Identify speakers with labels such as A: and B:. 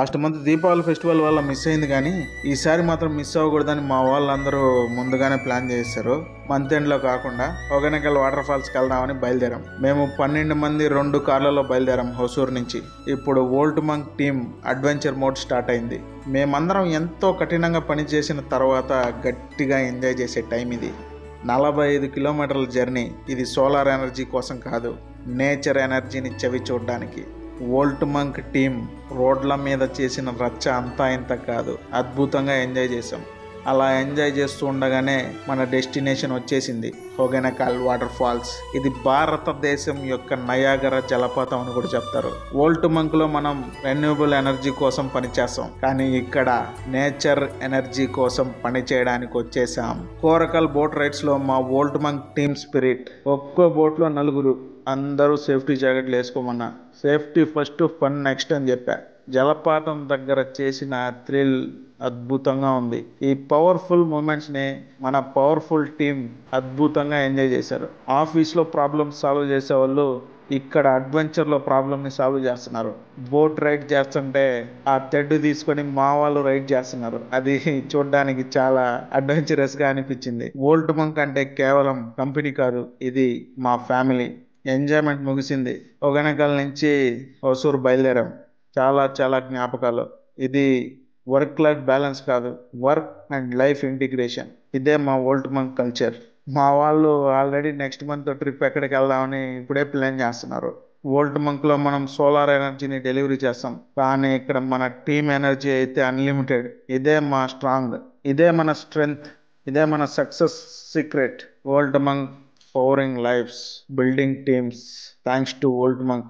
A: Last month Deepavali festival వల్ల miss అయింది, కానీ ఈసారి మాత్రం మిస్ అవ్వకూడదని మా వాళ్ళందరూ ముందుగానే ప్లాన్ చేశారు. మంత్ ఎండ్లో కాకుండా హొగెనకల్ వాటర్ ఫాల్స్కి వెళ్దామని బయలుదేరాం. మేము 12 మంది 2 కార్లలో బయలుదేరాం హొసూరు నుంచి. ఇప్పుడు volt Monk team adventure mode start అయింది. మేమందరం ఎంతో కఠినంగా పనిచేసిన తర్వాత గట్టిగా ఎంజాయ్ చేసే టైం ఇది. 45 కిలోమీటర్ల జర్నీ. ఇది సోలార్ ఎనర్జీ కోసం కాదు, నేచర్ ఎనర్జీని చవి చూడడానికి. వోల్ట్ మంక్ టీం రోడ్ల మీద చేసిన రచ్చ అంతా ఇంత కాదు, అద్భుతంగా ఎంజాయ్ చేసాం. అలా ఎంజాయ్ చేస్తూ ఉండగానే మన డెస్టినేషన్ వచ్చేసింది, హొగెనకల్ వాటర్ ఫాల్స్. ఇది భారతదేశం యొక్క నయాగరా జలపాతం అని కూడా చెప్తారు. వోల్ట్ మంక్లో మనం రెన్యూవబుల్ ఎనర్జీ కోసం పనిచేస్తాం, కానీ ఇక్కడ నేచర్ ఎనర్జీ కోసం పని చేయడానికి వచ్చేసాం. కోరకల్ బోట్ రైడ్స్లో మా వోల్ట్ మంక్ టీమ్ స్పిరిట్. ఒక్కో బోట్లో 4, అందరూ సేఫ్టీ జాకెట్లు వేసుకోమన్నా. సేఫ్టీ ఫస్ట్, ఫన్ నెక్స్ట్ అని చెప్పా. జలపాతం దగ్గర చేసిన థ్రిల్ అద్భుతంగా ఉంది. ఈ పవర్ఫుల్ మూమెంట్స్ని మన పవర్ఫుల్ టీం అద్భుతంగా ఎంజాయ్ చేశారు. ఆఫీస్లో ప్రాబ్లమ్స్ సాల్వ్ చేసేవాళ్ళు ఇక్కడ అడ్వెంచర్లో ప్రాబ్లమ్ని సాల్వ్ చేస్తున్నారు. బోట్ రైడ్ చేస్తుంటే ఆ తెడ్డు తీసుకొని మా వాళ్ళు రైడ్ చేస్తున్నారు. అది చూడడానికి చాలా అడ్వెంచరస్గా అనిపించింది. వోల్ట్ మంక్ అంటే కేవలం కంపెనీ కాదు, ఇది మా ఫ్యామిలీ. ఎంజాయ్మెంట్ ముగిసింది. హొగెనకల్ నుంచి హొసూరు బయలుదేరాం. చాలా జ్ఞాపకాలు. ఇది వర్క్ లైఫ్ బ్యాలెన్స్ కాదు, వర్క్ అండ్ లైఫ్ ఇంటిగ్రేషన్. ఇదే మా వోల్ట్ మంక్ కల్చర్. మా వాళ్ళు ఆల్రెడీ నెక్స్ట్ మంత్ ట్రిప్ ఎక్కడికి వెళ్దామని ఇప్పుడే ప్లాన్ చేస్తున్నారు. వోల్ట్ మంక్లో మనం సోలార్ ఎనర్జీని డెలివరీ చేస్తాం, కానీ ఇక్కడ మన టీమ్ ఎనర్జీ అయితే అన్లిమిటెడ్. ఇదే మా స్ట్రాంగ్, ఇదే మన స్ట్రెంగ్త్, ఇదే మన success secret. Volt Monk powering lives, building teams, thanks to Old Monk.